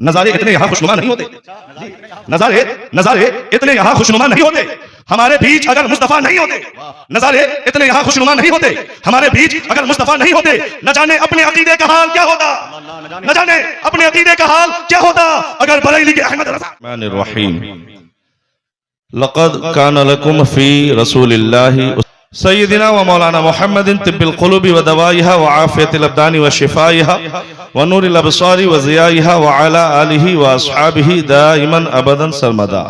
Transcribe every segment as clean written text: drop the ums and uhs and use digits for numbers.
नजारे इतने यहाँ खुशनुमा नहीं होते, नजारे इतने यहाँ खुशनुमा नहीं होते हमारे बीच अगर मुस्तफा नहीं होते। नजारे इतने यहाँ खुशनुमा नहीं होते हमारे बीच अगर मुस्तफा नहीं होते। न जाने अपने अकीदे का हाल क्या होता, न जाने अपने अकीदे का हाल क्या होता अगर बरेली के अहमद रज़ा। लक़द कान लकुम फी रसूलिल्लाहि सय्यदिना व मौलाना मुहम्मदिन तिब्बिल क़ुलूबि व दवाइहा व आफ़ियतिल अब्दानि व शिफ़ाइहा व नूरिल अब्सारि व ज़ियाइहा व अला आलिहि व अस्हाबिहि दाइमन अबदन सरमदा।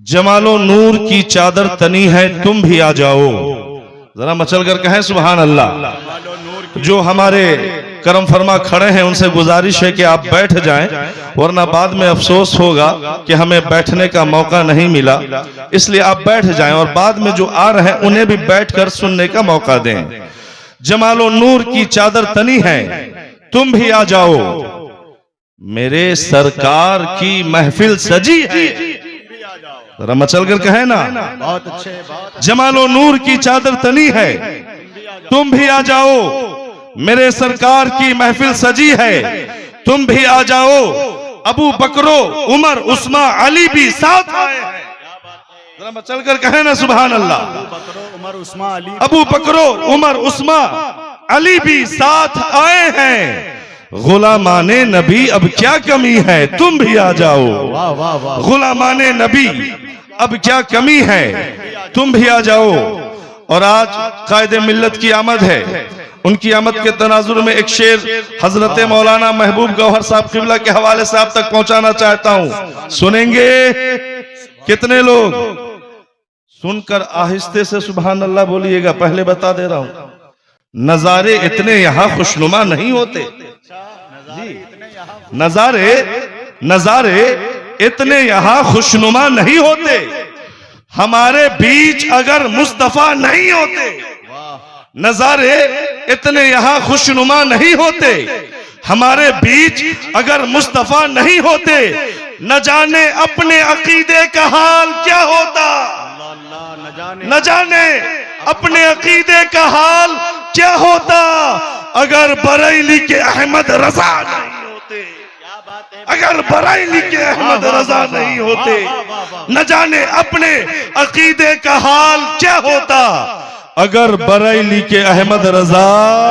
जमालो नूर की चादर तनी है तुम भी आ जाओ। जरा मचल कर कहें सुभान अल्लाह। जो हमारे करम फरमा खड़े हैं उनसे गुजारिश है कि आप बैठ जाएं, वरना बाद में अफसोस होगा कि हमें बैठने का मौका नहीं मिला। इसलिए आप बैठ जाएं और बाद में जो आ रहे हैं उन्हें भी बैठकर सुनने का मौका दें। जमालो नूर की चादर तनी है तुम भी आ जाओ, मेरे सरकार की महफिल सजी है। जरा मचल कर कहे ना, बहुत अच्छे। जमालो नूर की चादर तनी है तुम भी आ जाओ, मेरे सरकार की महफिल सजी है तुम भी आ जाओ। अबू बकरो उमर उस्मा अली भी साथ आए हैं। जरा मचल कर कहे ना सुभान अल्लाह। अबू बकरो उमर उस्मा अली भी साथ आए हैं। गुलामाने नबी अब क्या कमी है तुम भी आ जाओ। गुलामाने नबी अब क्या कमी है तुम भी आ जाओ। और आज कायदे मिल्लत की आमद है। उनकी आमद के तनाजुर में एक शेर हजरत मौलाना महबूब गौहर साहब किबला के हवाले से आप तक पहुंचाना चाहता हूं। सुनेंगे कितने लोग? सुनकर आहिस्ते से सुभान अल्लाह बोलिएगा। पहले बता दे रहा हूं, नजारे इतने यहां खुशनुमा नहीं होते। नजारे इतने यहां खुशनुमा नहीं होते हमारे बीच अगर मुस्तफा नहीं होते। नजारे इतने यहां खुशनुमा नहीं होते हमारे बीच अगर मुस्तफा नहीं होते। न जाने अपने अकीदे का हाल क्या होता, न जाने अपने अकीदे का हाल क्या होता अगर बरेली के अहमद रजा नहीं होते। अगर बरेली के अहमद रजा नहीं होते, न जाने अपने अकीदे का हाल क्या होता अगर बरेली के अहमद रजा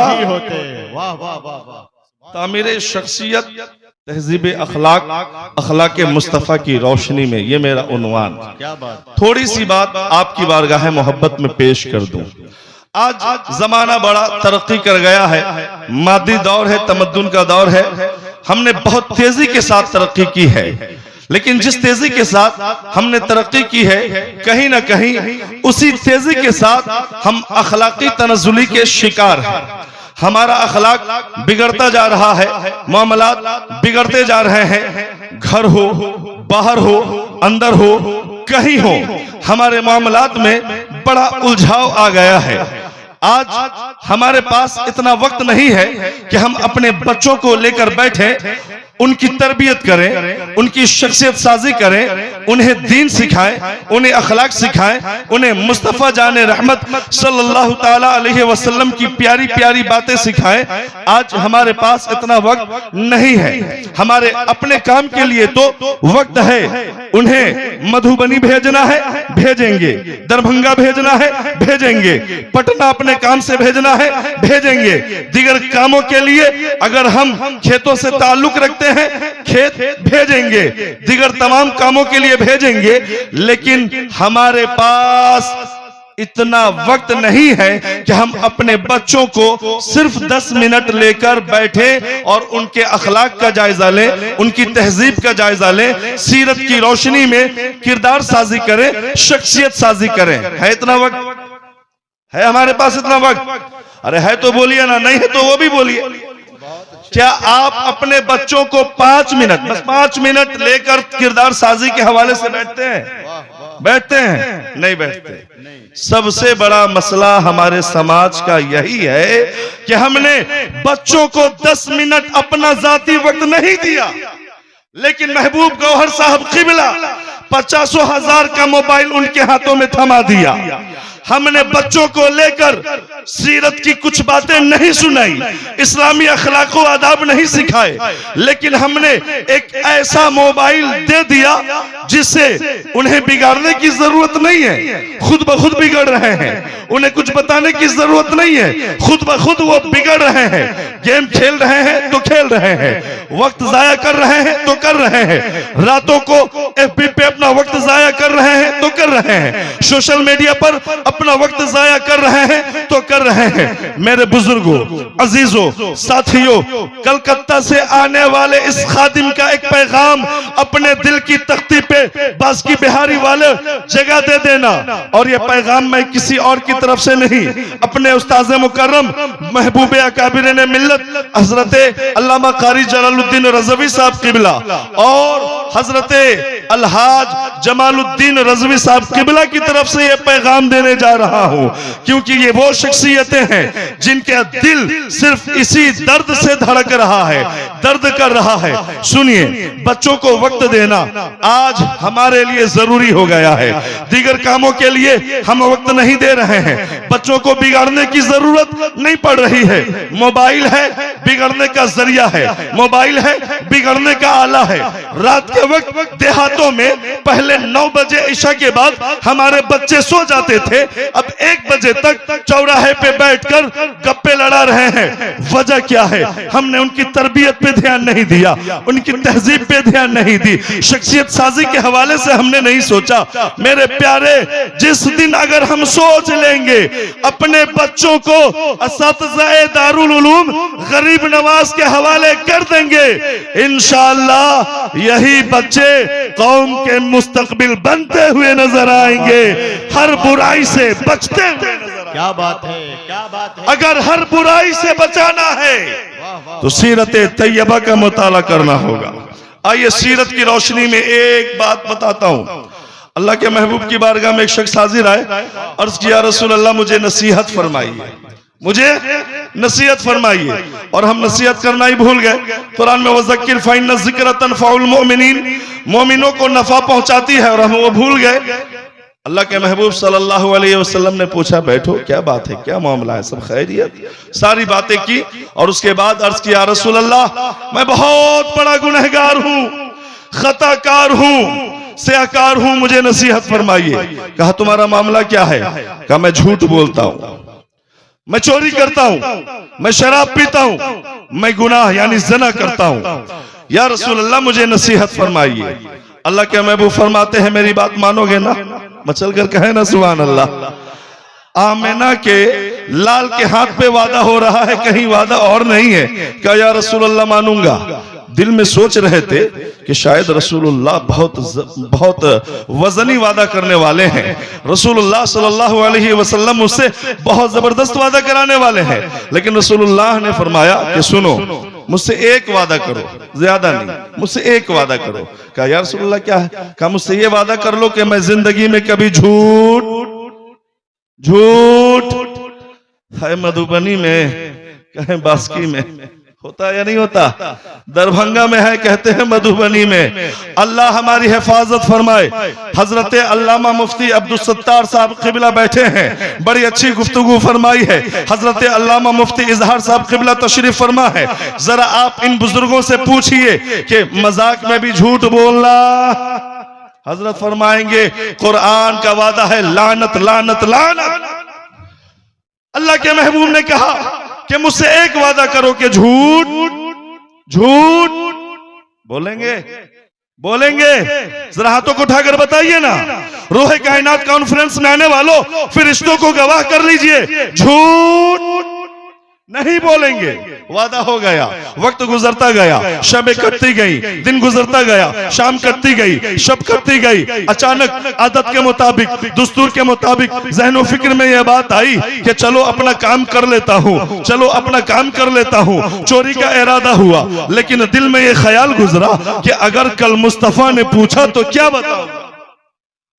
नहीं होते। वाह वाह वाह वाह। तामीरे शख्सियत तहजीब अखलाक, अखलाक मुस्तफ़ा की रोशनी में, ये मेरा उन्वान। थोड़ी सी बात आपकी बारगाह मोहब्बत में पेश कर दूं। आज जमाना बड़ा तरक्की कर गया है, मादी दौर है, तमद्दुन का दौर है। हमने बहुत तेजी के साथ तरक्की की है, लेकिन जिस तेजी के साथ हमने तरक्की की है, कहीं ना कहीं उसी तेजी के साथ हम अखलाकी तनज़ुली के शिकार हैं। हमारा अखलाक बिगड़ता जा रहा है, मामलात बिगड़ते जा रहे हैं। घर हो, बाहर हो, अंदर हो, कहीं हो, हमारे मामलात में बड़ा उलझाव आ गया है। आज हमारे पास इतना वक्त नहीं है कि हम अपने बच्चों को लेकर बैठे, उनकी तरबियत करें, उनकी शख्सियत साजी करें, उन्हें दीन सिखाएं, उन्हें अखलाक सिखाएं, उन्हें मुस्तफ़ा जाने रहमत सल्लल्लाहु ताला अलैहि वसल्लम की प्यारी प्यारी बातें सिखाएं। आज हमारे पास इतना वक्त नहीं है। हमारे अपने काम के लिए तो वक्त है। उन्हें मधुबनी भेजना है, भेजेंगे। दरभंगा भेजना है, भेजेंगे। पटना अपने काम से भेजना है, भेजेंगे। दीगर कामों के लिए अगर हम खेतों से ताल्लुक रखते हैं, खेत भेजेंगे। दीगर तमाम कामों के लिए भेजेंगे। लेकिन हमारे पास इतना वक्त नहीं है कि हम अपने बच्चों को सिर्फ 10 मिनट लेकर बैठे और उनके अखलाक का जायजा लें, उनकी तहजीब का जायजा लें, सीरत की रोशनी में किरदार साजी करें, शख्सियत साजी करें। है इतना वक्त? है हमारे पास इतना वक्त? अरे है तो बोलिए ना, नहीं है तो वो भी बोलिए। क्या आप अपने बच्चों को 5 मिनट, बस 5 मिनट लेकर किरदार साजी के हवाले से बैठते हैं? बैठते हैं? नहीं बैठते। सबसे बड़ा मसला हमारे समाज का यही है कि हमने बच्चों को 10 मिनट अपना जाती वक्त नहीं दिया, लेकिन महबूब गौहर साहब किबला 50,000 का मोबाइल उनके हाथों में थमा दिया। हमने बच्चों को लेकर सीरत की कुछ बातें नहीं सुनाई, इस्लामी अखलाक व आदाब नहीं सिखाए, लेकिन हमने एक ऐसा मोबाइल दे दिया जिससे उन्हें बिगाड़ने की जरूरत नहीं है, खुद ब खुद बिगड़ रहे हैं। उन्हें कुछ बताने की जरूरत नहीं है, खुद ब खुद वो बिगड़ रहे हैं। गेम खेल रहे हैं तो खेल रहे हैं, वक्त जाया कर रहे हैं तो कर रहे हैं, रातों को एफबी पे अपना वक्त जाया कर रहे हैं तो कर रहे हैं, सोशल मीडिया पर अपना वक्त जाया कर रहे हैं तो कर रहे हैं। मेरे बुजुर्गों, अजीजों, साथियों, कलकत्ता से आने वाले इस खादिम का एक पैगाम अपने दिल की तख्ती पे बास्की बिहारी वाले जगह दे देना। और ये पैगाम मैं किसी और की तरफ से नहीं, अपने उस्ताद मुकर्रम महबूब अकाबिर ने मिल्लत हजरत अल्लामा कारी जलालुद्दीन रज़वी साहब किबला और हजरत अलहाज जमालुद्दीन रज़वी साहब किबला की तरफ से यह पैगाम देने जा रहा हूं, क्योंकि ये वो शख्सियतें हैं जिनके दिल सिर्फ इसी दर्द से धड़क रहा है, दर्द कर रहा है। सुनिए, बच्चों को वक्त देना आज हमारे लिए जरूरी हो गया है, दीगर कामों के लिए हम वक्त नहीं दे रहे हैं। बच्चों को बिगाड़ने की जरूरत नहीं पड़ रही है, मोबाइल है बिगड़ने का जरिया है, मोबाइल है बिगड़ने का आला है। रात के वक्त देहातों में पहले 9 बजे ईशा के बाद हमारे बच्चे सो जाते थे, अब 1 बजे तक चौराहे पे बैठकर गप्पे लड़ा रहे हैं। वजह क्या है? हमने उनकी तरबियत पे ध्यान नहीं दिया, उनकी तहजीब पे ध्यान नहीं दी, शख्सियत साजी के हवाले से हमने नहीं सोचा। मेरे प्यारे, जिस दिन अगर हम सोच लेंगे अपने बच्चों को असातिज़ाए दारुल उलूम गरीब नवाज के हवाले कर देंगे, इंशाअल्लाह यही बच्चे कौम के मुस्तकबिल बनते हुए नजर आएंगे, हर बुराई से बचते हुए नजर आएंगे। क्या बात है, क्या बात है। अगर हर बुराई से बचाना है तो सीरत तैयबा का मुताला करना होगा। आइए सीरत की रोशनी में एक बात बताता हूं। अल्लाह के महबूब की बारगाह में एक शख्स हाजिर आए, अर्ज किया रसूल अल्लाह मुझे नसीहत फरमाइए, मुझे नसीहत फरमाइए। और हम नसीहत करना ही भूल गए। कुरान में वज़क्किर फ़इन्न ज़िक्र तनफ़उल मोमिनीन, मोमिनों को नफा पहुंचाती है, और हम वो भूल गए। अल्लाह के महबूब सल्लल्लाहु अलैहि वसल्लम ने पूछा, बैठो, क्या बात है, क्या मामला है, सब खैरियत? सारी बातें की और उसके बाद अर्ज किया रसूल अल्लाह मैं बहुत बड़ा गुनहगार हूं, खताकार हूं, स्याहकार हूं, मुझे नसीहत फरमाइए। कहा तुम्हारा मामला क्या है? कहा मैं झूठ बोलता हूं, मैं चोरी करता हूं, मैं शराब पीता हूं, मैं गुनाह यानी ज़िना करता हूं। या रसूल अल्लाह मुझे नसीहत फरमाइए। अल्लाह के महबूब फरमाते हैं मेरी बात मानोगे ना? मचल कर कहे ना सुभान अल्लाह। आमिना के लाल के हाथ पे वादा हो रहा है, कहीं वादा और नहीं है। क्या या रसूल अल्लाह मानूंगा। दिल में सोच रहे थे कि शायद रसूलुल्लाह बहुत वजनी वादा करने वाले हैं, रसूलुल्लाह सल्लल्लाहु अलैहि वसल्लम उससे बहुत जबरदस्त वादा कराने वाले हैं। लेकिन रसूलुल्लाह ने फरमाया कि सुनो, मुझसे एक वादा करो, ज्यादा नहीं, मुझसे एक वादा करो। कहा या रसूलुल्लाह क्या है? कहा मुझसे ये वादा कर लो कि मैं जिंदगी में कभी झूठ है मधुबनी में, कहें बास्की में होता या नहीं होता, दरभंगा में है कहते हैं मधुबनी में। अल्लाह हमारी हिफाजत फरमाए। हजरत अल्लामा मुफ्ती अब्दुल सत्तार साहब किबला बैठे हैं, बड़ी अच्छी गुफ्तगू फरमाई है। हजरत अल्लामा मुफ्ती इजहार साहब किबला तशरीफ फरमा है। जरा आप इन बुजुर्गों से पूछिए कि मजाक में भी झूठ बोलना। हजरत फरमाएंगे कुरान का वादा है लानत लानत लानत। अल्लाह के महबूब ने कहा कि मुझसे एक वादा करो कि झूठ बोलेंगे। जरा हाथों को उठाकर बताइए ना। रूह कायनात कॉन्फ्रेंस में आने वालों, फरिश्तों को गवाह कर लीजिए, झूठ नहीं बोलेंगे। वादा हो गया, वक्त गुजरता गया, शबे कटती गई, दिन गुजरता गया, शाम कटती गई, शब कटती गई। अचानक आदत के मुताबिक, दुस्तूर के मुताबिक ज़हनो फिक्र में यह बात आई कि चलो अपना काम कर लेता हूँ, चलो अपना काम कर लेता हूँ। चोरी का इरादा हुआ, लेकिन दिल में यह ख्याल गुजरा कि अगर कल मुस्तफा ने पूछा तो क्या बताऊंगा।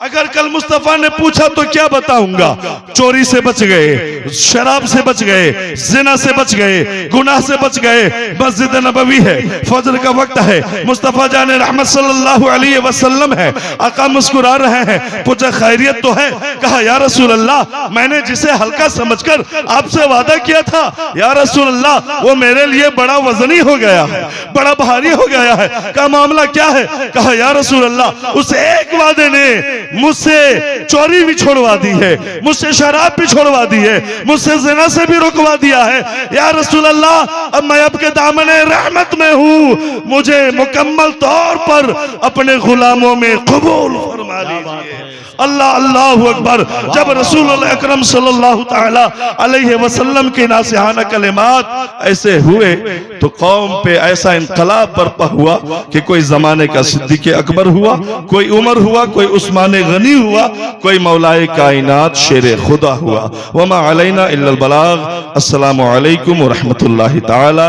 अगर कल मुस्तफा ने पूछा तो क्या बताऊंगा? चोरी से बच गए, शराब से बच गए, जिना से बच गए, गुनाह से बच गए। मस्जिद नबवी है, फजर का वक्त है, मुस्तफा जाने रहमत सल्लल्लाहु अलैहि वसल्लम है। आका मुस्कुरा रहे हैं, पूछा खैरियत तो है? कहा या रसूल अल्लाह, मैंने जिसे हल्का समझकर आपसे वादा किया था, या रसूल अल्लाह वो मेरे लिए बड़ा वजनी हो गया है, बड़ा भारी हो गया है। कहा मामला क्या है? कहा या रसूल अल्लाह, उस एक वादे ने मुझसे चोरी भी छोड़वा दी है, मुझसे शराब भी छोड़वा दी है, मुझसे ज़िना से भी रुकवा दिया है। या रसूल अल्लाह, अब मैं आपके दामने रहमत में हूँ, मुझे मुकम्मल तौर पर अपने गुलामों में कबूल फरमा लीजिए। अल्लाह अल्लाहु अकबर। जब रसूल अकरम सल्लल्लाहु ताला अलैहि वसल्लम के नासिहाना कलिमात ऐसे हुए तो कौम पे ऐसा इनकलाब बर्पा हुआ कि कोई जमाने का सिद्दीक़ अकबर हुआ, कोई उमर हुआ, कोई उस्मान गनी हुआ, कोई मौलाए कायनात शेर खुदा हुआ। वमा अलैना इल्लल बलाग। अस्सलामु अलैकुम व रहमतुल्लाहि ताला।